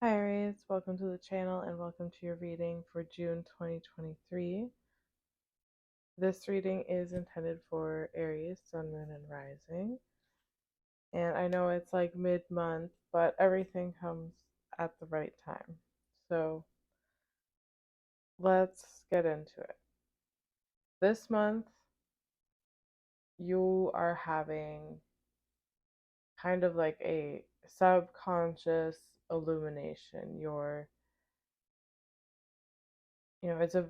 Hi Aries, welcome to the channel and welcome to your reading for June 2023. This reading is intended for Aries, Sun, Moon, and Rising. And I know it's like mid-month, but everything comes at the right time. So let's get into it. This month, you are having kind of like a subconscious illumination. It's a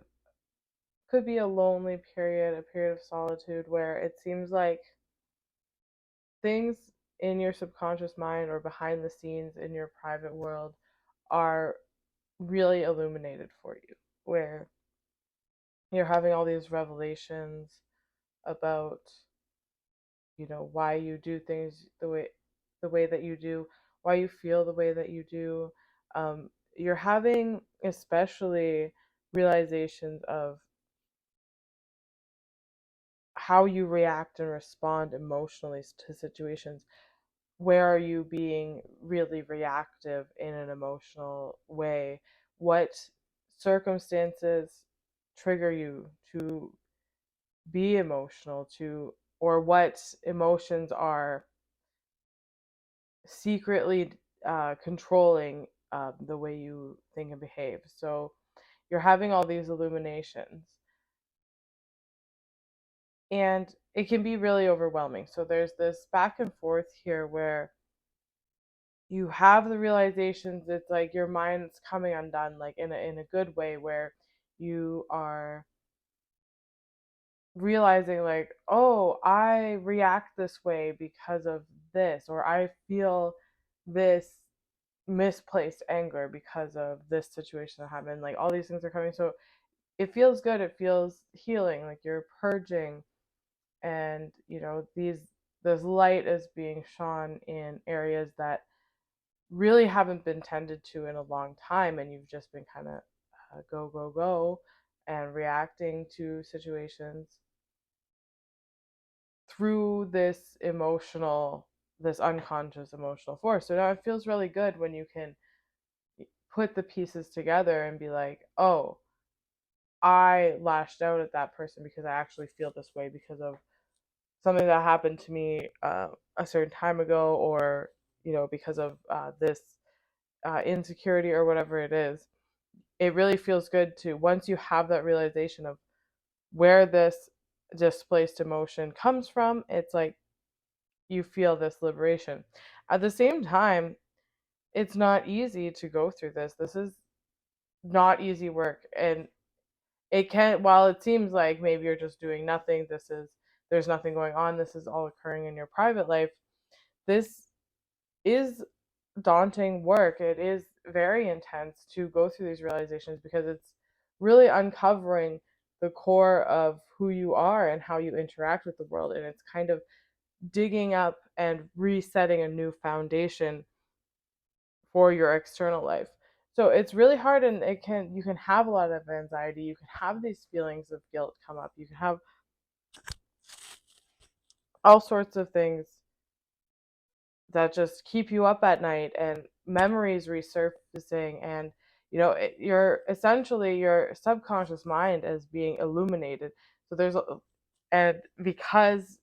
could be a lonely period, a period of solitude where it seems like things in your subconscious mind or behind the scenes in your private world are really illuminated for you, where you're having all these revelations about why you do things the way that you do, why you feel the way that you do. You're having especially realizations of how you react and respond emotionally to situations. Where are you being really reactive in an emotional way? What circumstances trigger you to be emotional, or what emotions are secretly controlling the way you think and behave? So you're having all these illuminations, and it can be really overwhelming. So there's this back and forth here where you have the realizations. It's like your mind's coming undone, like in a good way, where you are realizing like, oh, I react this way because of this, or I feel this misplaced anger because of this situation that happened. Like all these things are coming, so it feels good, it feels healing, like you're purging. And this light is being shone in areas that really haven't been tended to in a long time, and you've just been kind of go go go and reacting to situations through this unconscious emotional force. So now it feels really good when you can put the pieces together and be like, oh, I lashed out at that person because I actually feel this way because of something that happened to me a certain time ago, or because of this insecurity or whatever it is. It really feels good to, once you have that realization of where this displaced emotion comes from, it's like you feel this liberation. At the same time, it's not easy to go through this. This is not easy work, and it can, while it seems like maybe you're just doing nothing, there's nothing going on, this is all occurring in your private life. This is daunting work. It is very intense to go through these realizations because it's really uncovering the core of who you are and how you interact with the world. And it's kind of digging up and resetting a new foundation for your external life. So it's really hard, and you can have a lot of anxiety, you can have these feelings of guilt come up, you can have all sorts of things that just keep you up at night, and memories resurfacing. And you're essentially, your subconscious mind is being illuminated. So and because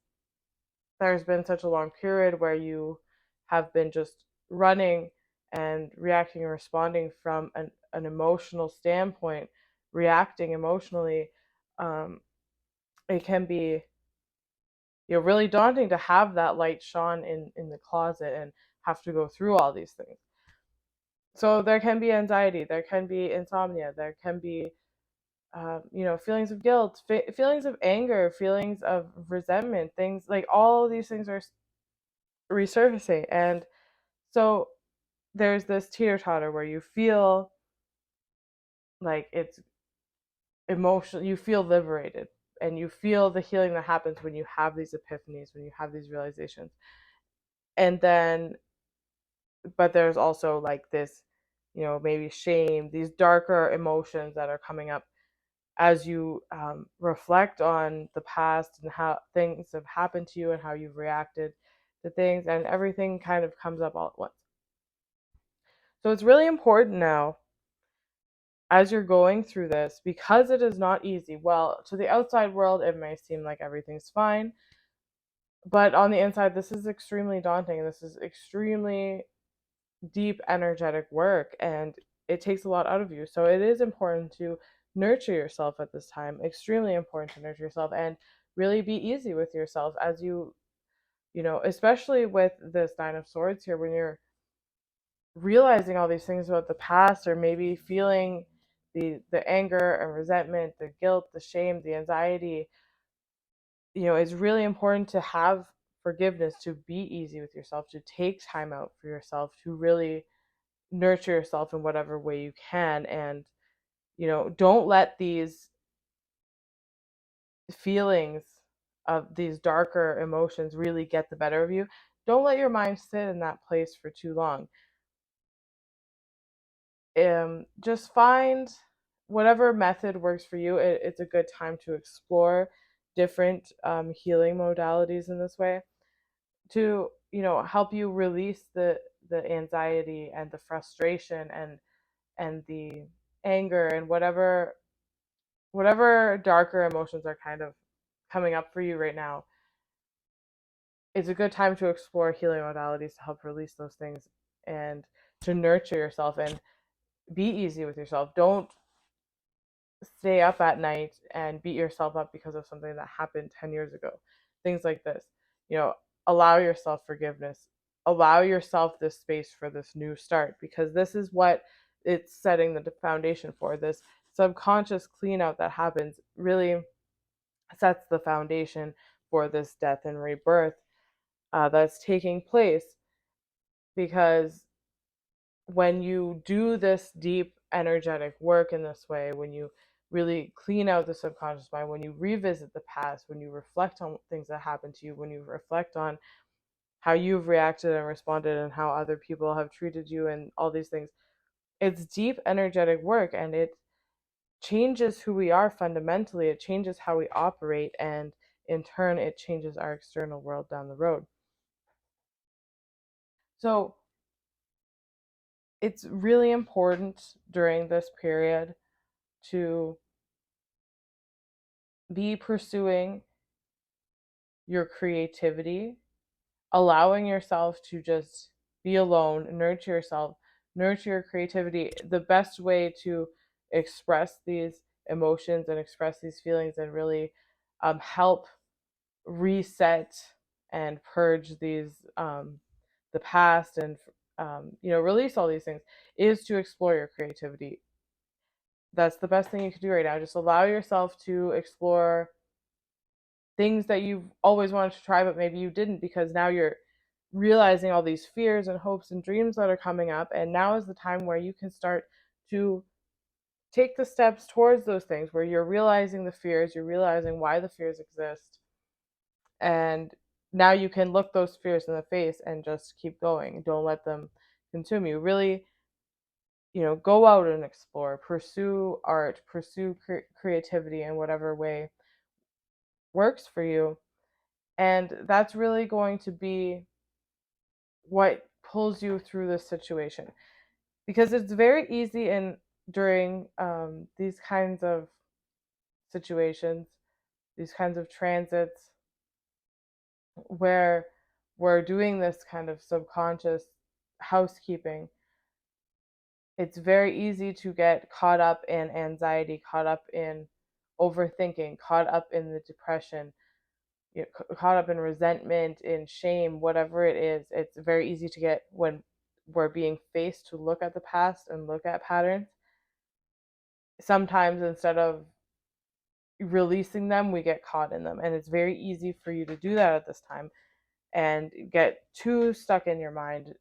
there's been such a long period where you have been just running and reacting and responding from an emotional standpoint, reacting emotionally, um, it can be really daunting to have that light shone in the closet and have to go through all these things. So there can be anxiety, there can be insomnia, there can be feelings of guilt, feelings of anger, feelings of resentment, things like all of these things are resurfacing. And so there's this teeter totter where you feel like it's emotional, you feel liberated, and you feel the healing that happens when you have these epiphanies, when you have these realizations. And then, but there's also like this, maybe shame, these darker emotions that are coming up as you reflect on the past and how things have happened to you and how you've reacted to things, and everything kind of comes up all at once. So it's really important now, as you're going through this, because it is not easy. Well, to the outside world, it may seem like everything's fine, but on the inside, this is extremely daunting. This is extremely deep, energetic work, and it takes a lot out of you. So it is important to nurture yourself at this time. Extremely important to nurture yourself and really be easy with yourself as especially with this Nine of Swords here, when you're realizing all these things about the past, or maybe feeling the anger and resentment, the guilt, the shame, the anxiety. It's really important to have forgiveness, to be easy with yourself, to take time out for yourself, to really nurture yourself in whatever way you can. And don't let these feelings of these darker emotions really get the better of you. Don't let your mind sit in that place for too long. Just find whatever method works for you. It's a good time to explore different healing modalities in this way, to help you release the anxiety and the frustration and the anger and whatever darker emotions are kind of coming up for you right now. It's a good time to explore healing modalities to help release those things and to nurture yourself and be easy with yourself. Don't stay up at night and beat yourself up because of something that happened 10 years ago. Things like this. You know, allow yourself forgiveness. Allow yourself this space for this new start, because this is what it's setting the foundation for. This subconscious clean out that happens really sets the foundation for this death and rebirth that's taking place. Because when you do this deep energetic work in this way, when you really clean out the subconscious mind, when you revisit the past, when you reflect on things that happened to you, when you reflect on how you've reacted and responded and how other people have treated you and all these things, it's deep energetic work, and it changes who we are fundamentally. It changes how we operate, and in turn it changes our external world down the road. So it's really important during this period to be pursuing your creativity, allowing yourself to just be alone, nurture yourself, nurture your creativity. The best way to express these emotions and express these feelings and really help reset and purge the past, and release all these things, is to explore your creativity. That's the best thing you can do right now. Just allow yourself to explore things that you've always wanted to try, but maybe you didn't, because now you're realizing all these fears and hopes and dreams that are coming up. And now is the time where you can start to take the steps towards those things, where you're realizing the fears, you're realizing why the fears exist. And now you can look those fears in the face and just keep going. Don't let them consume you. Really, go out and explore, pursue art, pursue creativity in whatever way works for you. And that's really going to be what pulls you through this situation, because it's very easy in during these kinds of situations, these kinds of transits, where we're doing this kind of subconscious housekeeping. It's very easy to get caught up in anxiety, caught up in overthinking, caught up in the depression, caught up in resentment, in shame, whatever it is. It's very easy to get, when we're being faced to look at the past and look at patterns. Sometimes instead of releasing them, we get caught in them. And it's very easy for you to do that at this time and get too stuck in your mind.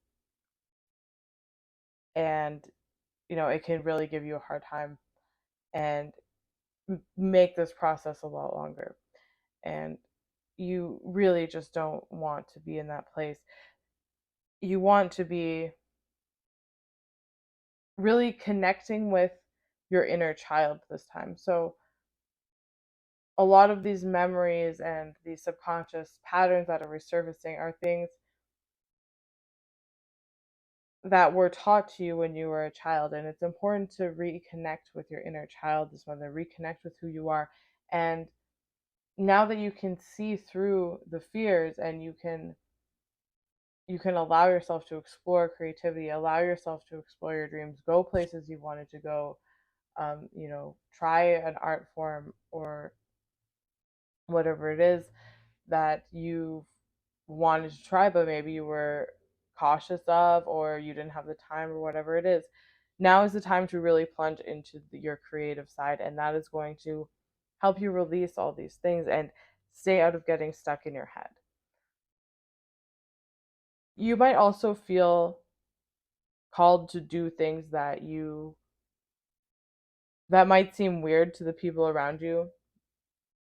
And, it can really give you a hard time and make this process a lot longer. And you really just don't want to be in that place. You want to be really connecting with your inner child this time. So a lot of these memories and these subconscious patterns that are resurfacing are things that were taught to you when you were a child. And it's important to reconnect with your inner child this mother, reconnect with who you are. And now that you can see through the fears, and you can allow yourself to explore creativity, allow yourself to explore your dreams, go places you wanted to go, try an art form or whatever it is that you wanted to try, but maybe you were cautious of, or you didn't have the time, or whatever it is. Now is the time to really plunge into your creative side, and that is going to help you release all these things and stay out of getting stuck in your head. You might also feel called to do things that might seem weird to the people around you,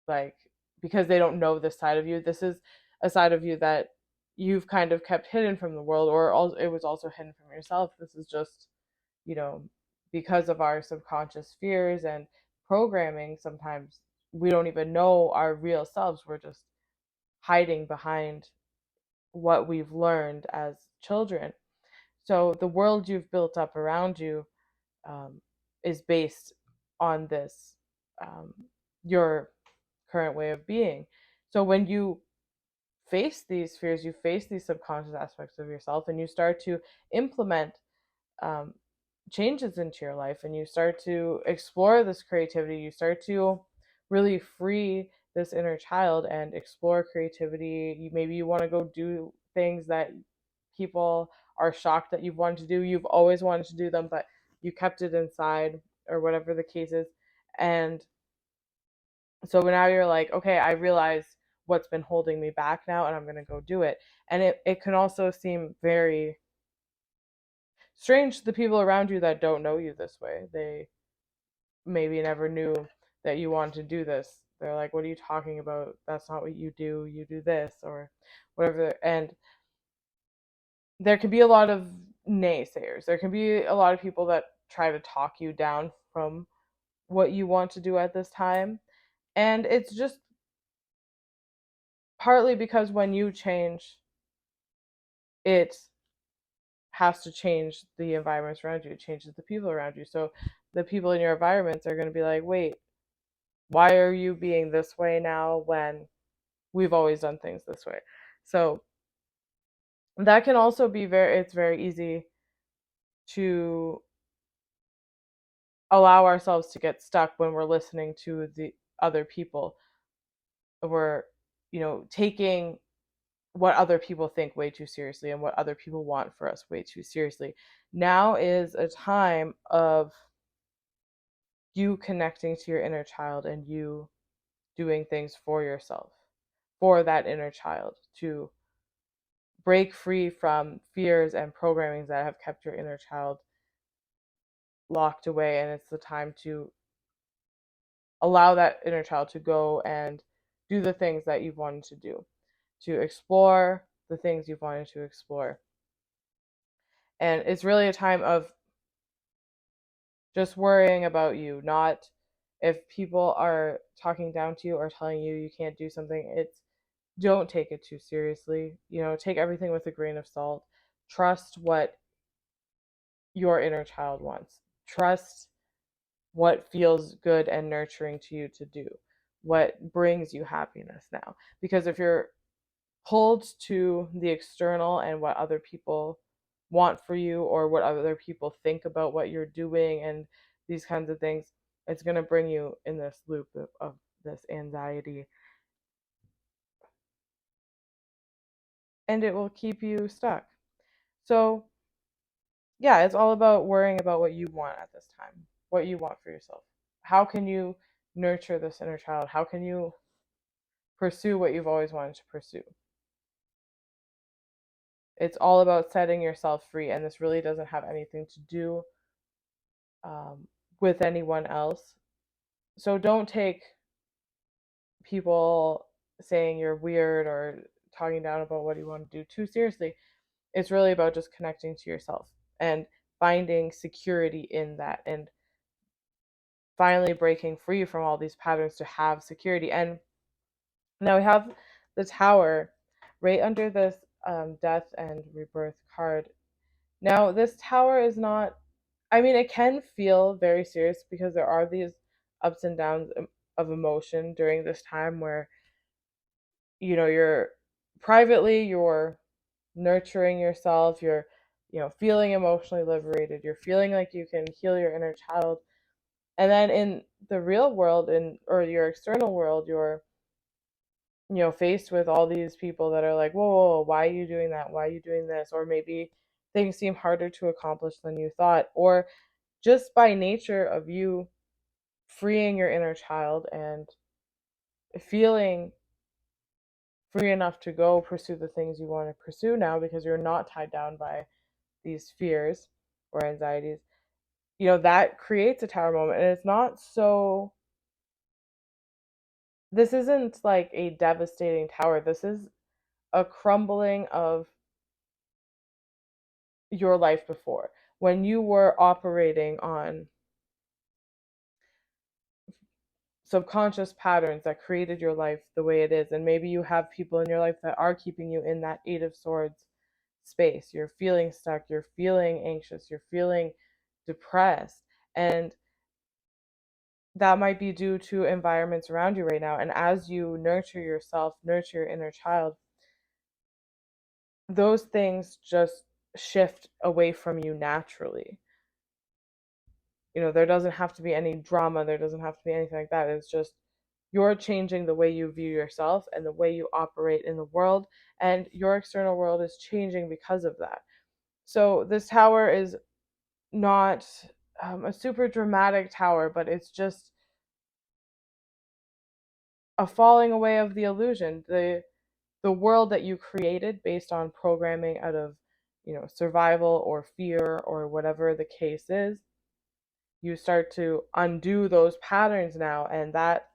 like, because they don't know this side of you. This is a side of you that you've kind of kept hidden from the world, or it was also hidden from yourself. This is just, you know, because of our subconscious fears and programming, sometimes we don't even know our real selves. We're just hiding behind what we've learned as children. So the world you've built up around you, um, is based on this, um, your current way of being. So when you face these fears, you face these subconscious aspects of yourself, and you start to implement, um, changes into your life, and you start to explore this creativity, you start to really free this inner child and explore creativity. Maybe you want to go do things that people are shocked that you've wanted to do. You've always wanted to do them, but you kept it inside, or whatever the case is. And so now you're like, okay, I realize what's been holding me back now, and I'm going to go do it. And it can also seem very strange to the people around you that don't know you this way. They maybe never knew that you wanted to do this. They're like, what are you talking about? That's not what you do. You do this, or whatever. And there can be a lot of naysayers. There can be a lot of people that try to talk you down from what you want to do at this time. And it's just partly because when you change, it has to change the environments around you. It changes the people around you. So the people in your environments are going to be like, wait, why are you being this way now when we've always done things this way? So that can also be it's very easy to allow ourselves to get stuck when we're listening to the other people. We're, taking what other people think way too seriously, and what other people want for us way too seriously. Now is a time of you connecting to your inner child, and you doing things for yourself, for that inner child, to break free from fears and programmings that have kept your inner child locked away. And it's the time to allow that inner child to go and do the things that you've wanted to do, to explore the things you've wanted to explore. And it's really a time of just worrying about you, not if people are talking down to you or telling you you can't do something. It's, don't take it too seriously. Take everything with a grain of salt. Trust what your inner child wants. Trust what feels good and nurturing to you to do, what brings you happiness now. Because if you're pulled to the external and what other people want for you, or what other people think about what you're doing, and these kinds of things, it's going to bring you in this loop of this anxiety, and it will keep you stuck. So yeah, it's all about worrying about what you want at this time, what you want for yourself. How can you nurture this inner child? How can you pursue what you've always wanted to pursue? It's all about setting yourself free, and this really doesn't have anything to do, um, with anyone else. So don't take people saying you're weird or talking down about what you want to do too seriously. It's really about just connecting to yourself and finding security in that, and finally breaking free from all these patterns to have security. And now we have the Tower right under this, death and rebirth card. Now, this tower is not, I mean, it can feel very serious because there are these ups and downs of emotion during this time where, you're privately, you're nurturing yourself, you're, feeling emotionally liberated, you're feeling like you can heal your inner child. And then in the real world, or your external world, you're, faced with all these people that are like, whoa, whoa, whoa, why are you doing that? Why are you doing this? Or maybe things seem harder to accomplish than you thought. Or just by nature of you freeing your inner child and feeling free enough to go pursue the things you want to pursue now because you're not tied down by these fears or anxieties, that creates a tower moment. And it's not so, this isn't like a devastating tower. This is a crumbling of your life before, when you were operating on subconscious patterns that created your life the way it is. And maybe you have people in your life that are keeping you in that Eight of Swords space. You're feeling stuck, you're feeling anxious, you're feeling depressed. And that might be due to environments around you right now. And as you nurture yourself, nurture your inner child, those things just shift away from you naturally. There doesn't have to be any drama, there doesn't have to be anything like that. It's just you're changing the way you view yourself and the way you operate in the world, and your external world is changing because of that. So this tower is not a super dramatic tower, but it's just a falling away of the illusion, the world that you created based on programming out of, survival or fear or whatever the case is. You start to undo those patterns now, and that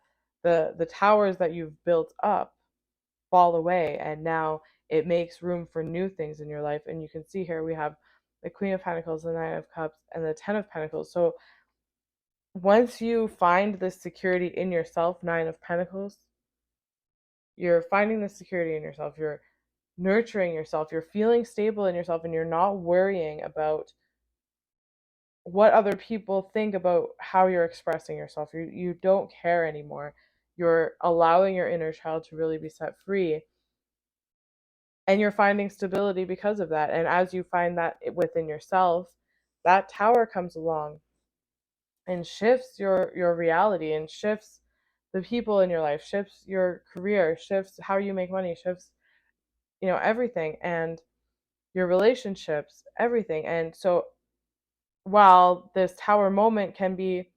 the towers that you've built up fall away, and now it makes room for new things in your life. And you can see here we have the Queen of Pentacles, the Nine of Cups, and the Ten of Pentacles. So once you find this security in yourself, Nine of Pentacles, you're finding the security in yourself, you're nurturing yourself, you're feeling stable in yourself, and you're not worrying about what other people think about how you're expressing yourself. You don't care anymore. You're allowing your inner child to really be set free, and you're finding stability because of that. And as you find that within yourself, that tower comes along and shifts your reality, and shifts the people in your life, shifts your career, shifts how you make money, shifts, everything, and your relationships, everything. And so while this tower moment can be,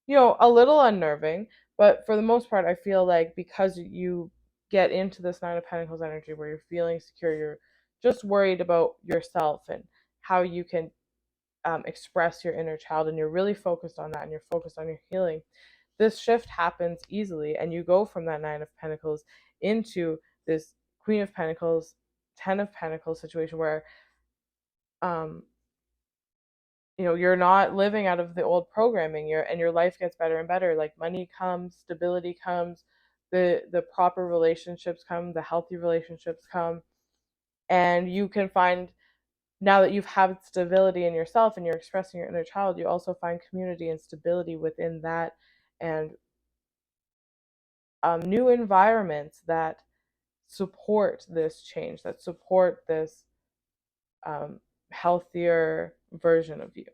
a little unnerving, but for the most part, I feel like because you get into this Nine of Pentacles energy where you're feeling secure, you're just worried about yourself and how you can express your inner child, and you're really focused on that, and you're focused on your healing. This shift happens easily, and you go from that Nine of Pentacles into this Queen of Pentacles, Ten of Pentacles situation where um, you're not living out of the old programming, and your life gets better and better. Like money comes, stability comes, the proper relationships come, the healthy relationships come, and you can find, now that you've had stability in yourself and you're expressing your inner child, you also find community and stability within that, and new environments that support this change, that support this healthier version of you.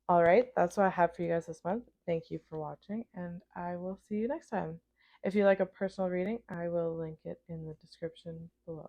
All right, that's what I have for you guys this month. Thank you for watching, and I will see you next time. If you like a personal reading, I will link it in the description below.